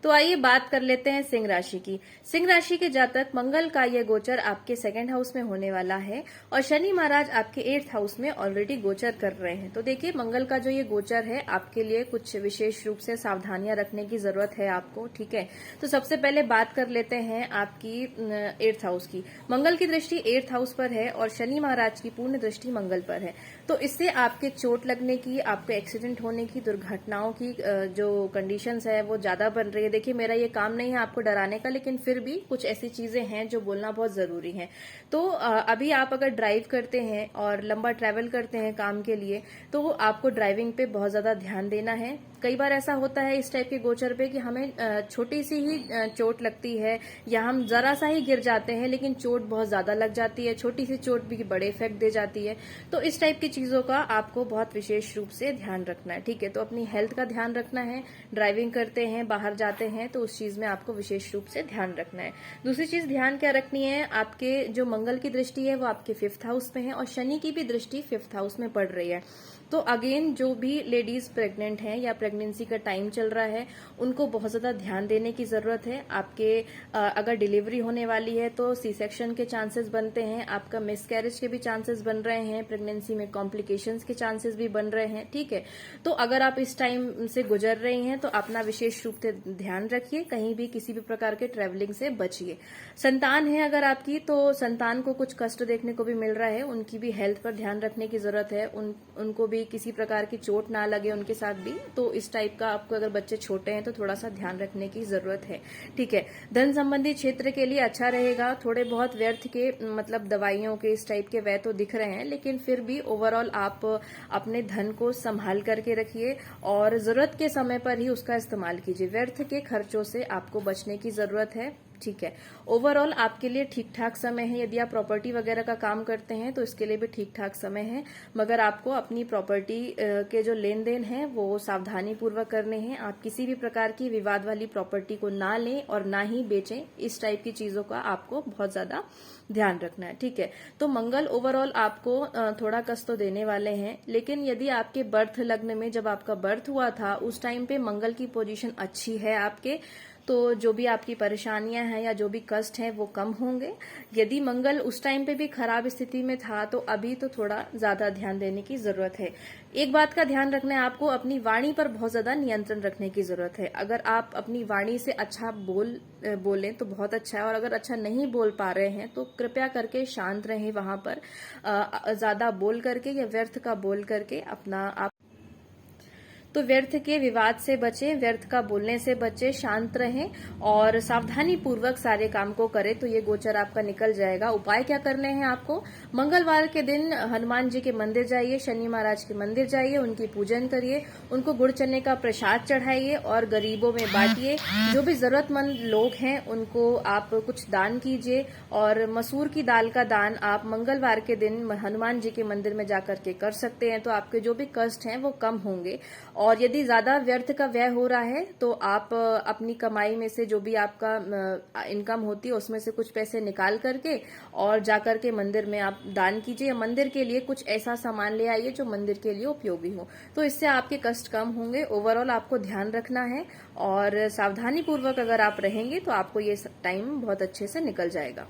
तो आइए बात कर लेते हैं सिंह राशि की। सिंह राशि के जातक मंगल का यह गोचर आपके सेकंड हाउस में होने वाला है और शनि महाराज आपके 8th हाउस में ऑलरेडी गोचर कर रहे हैं। तो देखिए मंगल का जो ये गोचर है आपके लिए कुछ विशेष रूप से सावधानियां रखने की जरूरत है आपको, ठीक है। तो सबसे पहले बात कर लेते हैं आपकी 8th हाउस की। मंगल की दृष्टि 8th हाउस पर है और शनि महाराज की पूर्ण दृष्टि मंगल पर है। तो इससे आपके चोट लगने की, आपके एक्सीडेंट होने की, दुर्घटनाओं की जो कंडीशंस है वो ज्यादा बन रही है। देखिए मेरा ये काम नहीं है आपको डराने का, लेकिन फिर भी कुछ ऐसी चीजें हैं जो बोलना बहुत जरूरी है। तो अभी आप अगर ड्राइव करते हैं और लंबा ट्रैवल करते हैं काम के लिए, तो आपको ड्राइविंग पे बहुत ज्यादा ध्यान देना है। कई बार ऐसा होता है इस टाइप के गोचर पे कि हमें छोटी सी ही चोट लगती है या हम जरा सा ही गिर जाते हैं, लेकिन चोट बहुत ज्यादा लग जाती है। छोटी सी चोट भी बड़े इफेक्ट दे जाती है। तो इस टाइप की चीजों का आपको बहुत विशेष रूप से ध्यान रखना है, ठीक है। तो अपनी हेल्थ का ध्यान रखना है। ड्राइविंग करते हैं, बाहर जाते हैं, तो उस चीज में आपको विशेष रूप से ध्यान रखना है। दूसरी चीज ध्यान क्या रखनी है, आपके जो मंगल की दृष्टि है वो आपके 5th हाउस में है और शनि की भी दृष्टि 5th हाउस में पड़ रही है। तो अगेन जो भी लेडीज प्रेग्नेंट हैं या प्रेगनेंसी का टाइम चल रहा है, उनको बहुत ज्यादा ध्यान देने की जरूरत है। आपके अगर डिलीवरी होने वाली है तो सी सेक्शन के चांसेस बनते हैं, आपका मिसकैरेज के भी चांसेस बन रहे हैं, प्रेगनेंसी में कॉम्प्लिकेशंस के चांसेस भी बन रहे हैं, ठीक है। तो अगर आप इस टाइम से गुजर रही हैं तो अपना विशेष रूप से ध्यान रखिए, कहीं भी किसी भी प्रकार के ट्रेवलिंग से बचिए। संतान है अगर आपकी, तो संतान को कुछ कष्ट देखने को भी मिल रहा है, उनकी भी हेल्थ पर ध्यान रखने की जरूरत है। उनको भी किसी प्रकार की चोट ना लगे उनके साथ भी। तो इस टाइप का आपको, अगर बच्चे छोटे हैं तो थोड़ा सा ध्यान रखने की जरूरत है, ठीक है। धन संबंधी क्षेत्र के लिए अच्छा रहेगा। थोड़े बहुत व्यर्थ के मतलब दवाइयों के इस टाइप के व्यय तो दिख रहे हैं, लेकिन फिर भी ओवरऑल आप अपने धन को संभाल करके रखिए और जरूरत के समय पर ही उसका इस्तेमाल कीजिए। व्यर्थ के खर्चों से आपको बचने की जरूरत है, ठीक है। ओवरऑल आपके लिए ठीक ठाक समय है। यदि आप प्रॉपर्टी वगैरह का काम करते हैं तो इसके लिए भी ठीक ठाक समय है, मगर आपको अपनी प्रॉपर्टी के जो लेन देन है वो सावधानी पूर्वक करने हैं। आप किसी भी प्रकार की विवाद वाली प्रॉपर्टी को ना लें और ना ही बेचें। इस टाइप की चीजों का आपको बहुत ज्यादा ध्यान रखना है, ठीक है। तो मंगल ओवरऑल आपको थोड़ा कष्ट तो देने वाले हैं, लेकिन यदि आपके बर्थ लग्न में जब आपका बर्थ हुआ था उस टाइम पे मंगल की पोजीशन अच्छी है आपके, तो जो भी आपकी परेशानियां हैं या जो भी कष्ट हैं वो कम होंगे। यदि मंगल उस टाइम पे भी खराब स्थिति में था तो अभी तो थोड़ा ज्यादा ध्यान देने की जरूरत है। एक बात का ध्यान रखना है आपको, अपनी वाणी पर बहुत ज्यादा नियंत्रण रखने की जरूरत है। अगर आप अपनी वाणी से अच्छा बोलें तो बहुत अच्छा है, और अगर अच्छा नहीं बोल पा रहे हैं तो कृपया करके शांत रहें वहां पर। ज्यादा बोल करके या व्यर्थ का बोल करके अपना आप तो व्यर्थ के विवाद से बचें, व्यर्थ का बोलने से बचें, शांत रहें और सावधानी पूर्वक सारे काम को करें तो ये गोचर आपका निकल जाएगा। उपाय क्या करने हैं आपको, मंगलवार के दिन हनुमान जी के मंदिर जाइए, शनि महाराज के मंदिर जाइए, उनकी पूजन करिए, उनको गुड़ चने का प्रसाद चढ़ाइए और गरीबों में बांटिए। जो भी जरूरतमंद लोग हैं उनको आप कुछ दान कीजिए, और मसूर की दाल का दान आप मंगलवार के दिन हनुमान जी के मंदिर में जाकर के कर सकते हैं। तो आपके जो भी कष्ट हैं वो कम होंगे। और यदि ज्यादा व्यर्थ का व्यय हो रहा है तो आप अपनी कमाई में से जो भी आपका इनकम होती है उसमें से कुछ पैसे निकाल करके और जाकर के मंदिर में आप दान कीजिए। मंदिर के लिए कुछ ऐसा सामान ले आइए जो मंदिर के लिए उपयोगी हो, तो इससे आपके कष्ट कम होंगे। ओवरऑल आपको ध्यान रखना है और सावधानी पूर्वक अगर आप रहेंगे तो आपको ये टाइम बहुत अच्छे से निकल जाएगा।